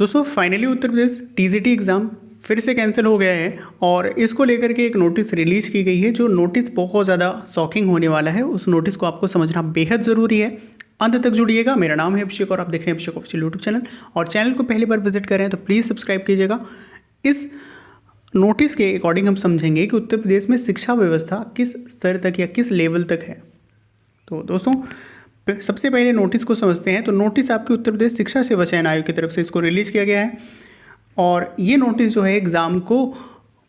दोस्तों finally Uttar Pradesh TGT exam फिर से कैंसिल हो गया है और इसको लेकर के एक नोटिस रिलीज़ की गई है। जो नोटिस बहुत ज़्यादा शॉकिंग होने वाला है, उस नोटिस को आपको समझना बेहद ज़रूरी है। अंत तक जुड़िएगा। मेरा नाम है अभिषेक और आप देख रहे हैं अभिषेक ऑफिशियल यूट्यूब चैनल। और चैनल को पहली बार विजिट कर रहे हैं तो प्लीज़ सब्सक्राइब कीजिएगा। इस नोटिस के अकॉर्डिंग हम समझेंगे कि उत्तर प्रदेश में शिक्षा व्यवस्था किस स्तर तक या किस लेवल तक है। तो दोस्तों सबसे पहले नोटिस को समझते हैं। तो नोटिस आपके उत्तर प्रदेश शिक्षा सेवा चयन आयोग की तरफ से इसको रिलीज़ किया गया है और ये नोटिस जो है एग्ज़ाम को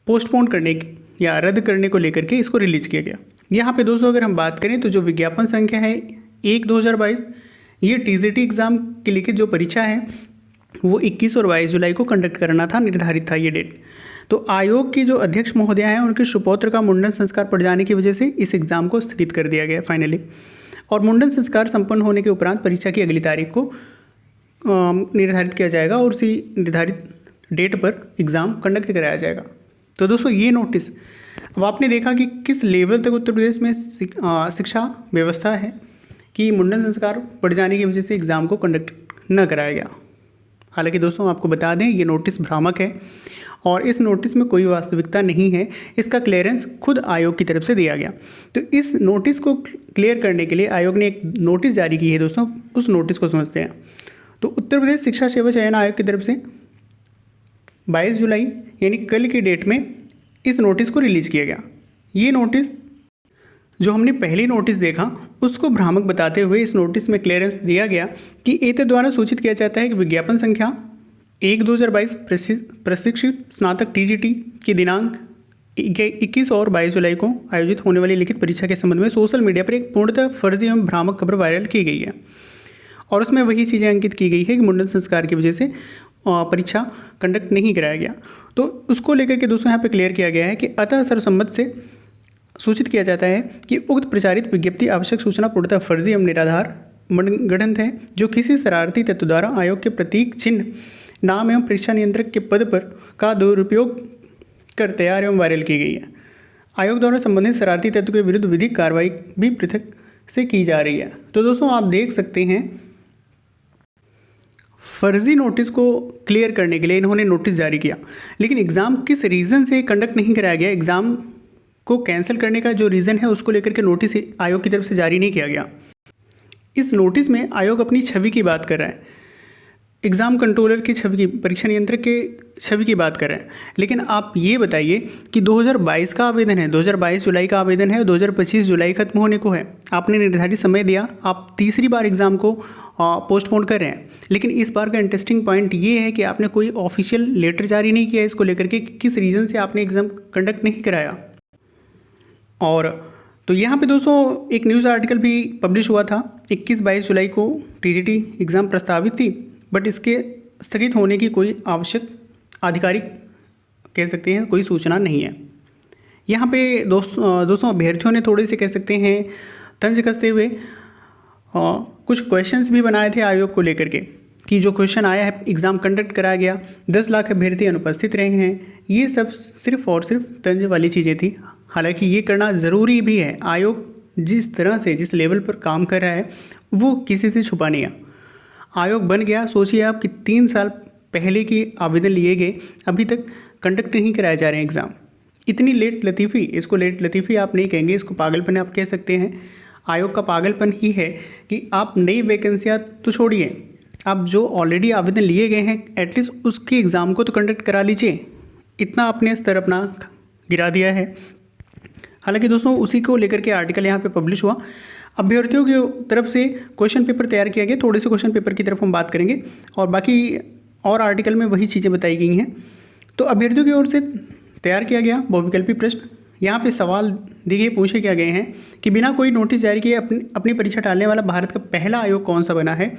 पोस्टपोन करने या रद्द करने को लेकर के इसको रिलीज़ किया गया। यहाँ पे दोस्तों अगर हम बात करें तो जो विज्ञापन संख्या है 1/2022, ये टीजीटी एग्ज़ाम के लिखित जो परीक्षा है वो 21 और 22 जुलाई को कंडक्ट करना था, निर्धारित था ये डेट। तो आयोग की जो अध्यक्ष महोदया हैं उनके सुपौत्र का मुंडन संस्कार पड़ जाने की वजह से इस एग्ज़ाम को स्थगित कर दिया गया फाइनली। और मुंडन संस्कार संपन्न होने के उपरांत परीक्षा की अगली तारीख को निर्धारित किया जाएगा और उसी निर्धारित डेट पर एग्ज़ाम कंडक्ट कराया जाएगा। तो दोस्तों ये नोटिस, अब आपने देखा कि किस लेवल तक उत्तर प्रदेश में शिक्षा व्यवस्था है कि मुंडन संस्कार पड़ जाने की वजह से एग्ज़ाम को कंडक्ट न कराया गया। हालांकि दोस्तों आपको बता दें ये नोटिस भ्रामक है और इस नोटिस में कोई वास्तविकता नहीं है। इसका क्लियरेंस खुद आयोग की तरफ से दिया गया। तो इस नोटिस को क्लियर करने के लिए आयोग ने एक नोटिस जारी की है दोस्तों, उस नोटिस को समझते हैं। तो उत्तर प्रदेश शिक्षा सेवा चयन आयोग की तरफ से 22 जुलाई यानी कल की डेट में इस नोटिस को रिलीज़ किया गया। ये नोटिस जो हमने पहली नोटिस देखा उसको भ्रामक बताते हुए इस नोटिस में क्लियरेंस दिया गया कि एतद द्वारा सूचित किया जाता है कि विज्ञापन संख्या 1/2022 प्रशिक्षित स्नातक टीजीटी की दिनांक 21 और 22 जुलाई को आयोजित होने वाली लिखित परीक्षा के संबंध में सोशल मीडिया पर एक पूर्णतः फर्जी एवं भ्रामक खबर वायरल की गई है। और उसमें वही चीज़ें अंकित की गई है कि मुंडन संस्कार की वजह से परीक्षा कंडक्ट नहीं कराया गया। तो उसको लेकर के दोस्तों यहाँ पे क्लियर किया गया है कि अतः सर्वसम्मत से सूचित किया जाता है कि उक्त प्रचारित विज्ञप्ति आवश्यक सूचना पूर्णतः फर्जी एवं निराधार मनगढ़ंत है, जो किसी शरारती तत्व द्वारा आयोग के प्रतीक चिन्ह, नाम एवं परीक्षा नियंत्रक के पद पर का दुरुपयोग कर तैयार एवं वायरल की गई है। आयोग द्वारा संबंधित शरारती तत्व के विरुद्ध विधिक कार्रवाई भी पृथक से की जा रही है। तो दोस्तों आप देख सकते हैं फर्जी नोटिस को क्लियर करने के लिए इन्होंने नोटिस जारी किया, लेकिन एग्ज़ाम किस रीज़न से कंडक्ट नहीं कराया गया, एग्ज़ाम को कैंसिल करने का जो रीज़न है उसको लेकर के नोटिस आयोग की तरफ से जारी नहीं किया गया। इस नोटिस में आयोग अपनी छवि की बात कर रहा है, एग्ज़ाम कंट्रोलर की छवि की, परीक्षा नियंत्रक के छवि की बात कर रहे हैं। लेकिन आप ये बताइए कि 2022 का आवेदन है, 2022 जुलाई का आवेदन है, 2025 जुलाई खत्म होने को है, आपने निर्धारित समय दिया, आप तीसरी बार एग्ज़ाम को पोस्टपोन कर रहे हैं। लेकिन इस बार का इंटरेस्टिंग पॉइंट ये है कि आपने कोई ऑफिशियल लेटर जारी नहीं किया इसको लेकर के किस रीज़न से आपने एग्ज़ाम कंडक्ट नहीं कराया। और तो यहाँ पे दोस्तों एक न्यूज़ आर्टिकल भी पब्लिश हुआ था, 21-22 जुलाई को टीजीटी एग्ज़ाम प्रस्तावित थी, बट इसके स्थगित होने की कोई आवश्यक आधिकारिक कह सकते हैं कोई सूचना नहीं है। यहाँ पे दोस्तों अभ्यर्थियों ने थोड़े से कह सकते हैं तंज कसते हुए कुछ क्वेश्चंस भी बनाए थे आयोग को लेकर के कि जो क्वेश्चन आया है एग्ज़ाम कंडक्ट कराया गया, 10 लाख अभ्यर्थी अनुपस्थित रहे हैं, ये सब सिर्फ और सिर्फ तंज वाली चीज़ें थी। हालांकि ये करना ज़रूरी भी है। आयोग जिस तरह से जिस लेवल पर काम कर रहा है वो किसी से छुपा नहीं है। आयोग बन गया, सोचिए आप कि 3 साल पहले की आवेदन लिए गए, अभी तक कंडक्ट नहीं कराए जा रहे हैं एग्ज़ाम। इतनी लेट लतीफ़ी, इसको लेट लतीफ़ी आप नहीं कहेंगे, इसको पागलपन आप कह सकते हैं। आयोग का पागलपन ही है कि आप नई वैकेंसियाँ तो छोड़िए, आप जो ऑलरेडी आवेदन लिए गए हैं एटलीस्ट उसके एग्ज़ाम को तो कंडक्ट करा लीजिए। इतना आपने स्तर अपना गिरा दिया है। हालांकि दोस्तों उसी को लेकर के आर्टिकल यहाँ पे पब्लिश हुआ। अभ्यर्थियों की तरफ से क्वेश्चन पेपर तैयार किया गया, थोड़े से क्वेश्चन पेपर की तरफ हम बात करेंगे और बाकी और आर्टिकल में वही चीज़ें बताई गई हैं। तो अभ्यर्थियों की ओर से तैयार किया गया बहुविकल्पी प्रश्न। यहाँ पे सवाल देखिए पूछे क्या गए हैं कि बिना कोई नोटिस जारी किए अपनी परीक्षा टालने वाला भारत का पहला आयोग कौन सा बना है।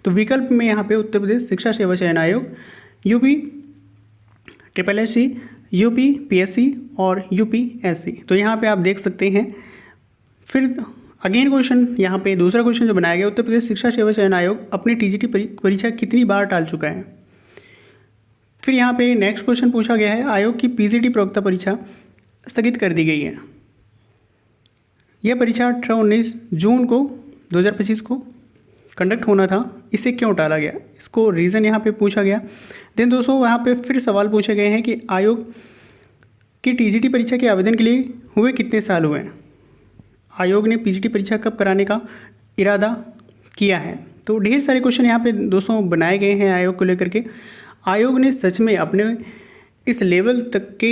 तो विकल्प में यहाँ पे उत्तर प्रदेश शिक्षा सेवा चयन आयोग, यूपी SSSC, यूपी PSC और UPSC। तो यहाँ पे आप देख सकते हैं। फिर अगेन क्वेश्चन यहाँ पे दूसरा क्वेश्चन जो बनाया गया, उत्तर प्रदेश शिक्षा सेवा चयन आयोग अपनी टीजीटी परीक्षा कितनी बार टाल चुका है। फिर यहाँ पे नेक्स्ट क्वेश्चन पूछा गया है, आयोग की PGT प्रवक्ता परीक्षा स्थगित कर दी गई है। यह परीक्षा 18-19 जून को 2025 को कंडक्ट होना था, इसे क्यों टाला गया, इसको रीज़न यहाँ पे पूछा गया। देन दोस्तों वहाँ पे फिर सवाल पूछे गए हैं कि आयोग की टीजीटी परीक्षा के आवेदन के लिए हुए कितने साल हुए हैं, आयोग ने पीजीटी परीक्षा कब कराने का इरादा किया है। तो ढेर सारे क्वेश्चन यहाँ पे दोस्तों बनाए गए हैं आयोग को लेकर के। आयोग ने सच में अपने इस लेवल तक के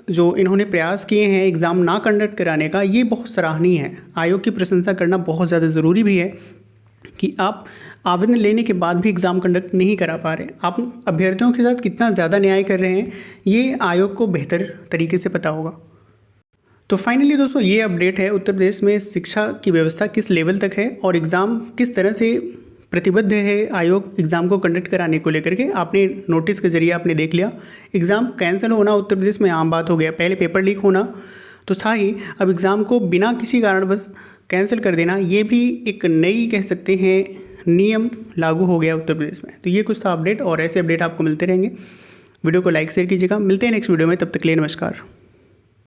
जो इन्होंने प्रयास किए हैं एग्ज़ाम ना कंडक्ट कराने का, ये बहुत सराहनीय है। आयोग की प्रशंसा करना बहुत ज़्यादा ज़रूरी भी है कि आप आवेदन लेने के बाद भी एग्ज़ाम कंडक्ट नहीं करा पा रहे, आप अभ्यर्थियों के साथ कितना ज़्यादा न्याय कर रहे हैं, ये आयोग को बेहतर तरीके से पता होगा। तो फाइनली दोस्तों ये अपडेट है उत्तर प्रदेश में शिक्षा की व्यवस्था किस लेवल तक है और एग्ज़ाम किस तरह से प्रतिबद्ध है आयोग एग्ज़ाम को कंडक्ट कराने को लेकर के। आपने नोटिस के जरिए आपने देख लिया, एग्ज़ाम कैंसिल होना उत्तर प्रदेश में आम बात हो गया। पहले पेपर लीक होना तो था ही, अब एग्ज़ाम को बिना किसी कारणवश कैंसिल कर देना, ये भी एक नई कह सकते हैं नियम लागू हो गया उत्तर प्रदेश में। तो ये कुछ था अपडेट, और ऐसे अपडेट आपको मिलते रहेंगे। वीडियो को लाइक शेयर कीजिएगा। मिलते हैं नेक्स्ट वीडियो में, तब तक के लिए नमस्कार।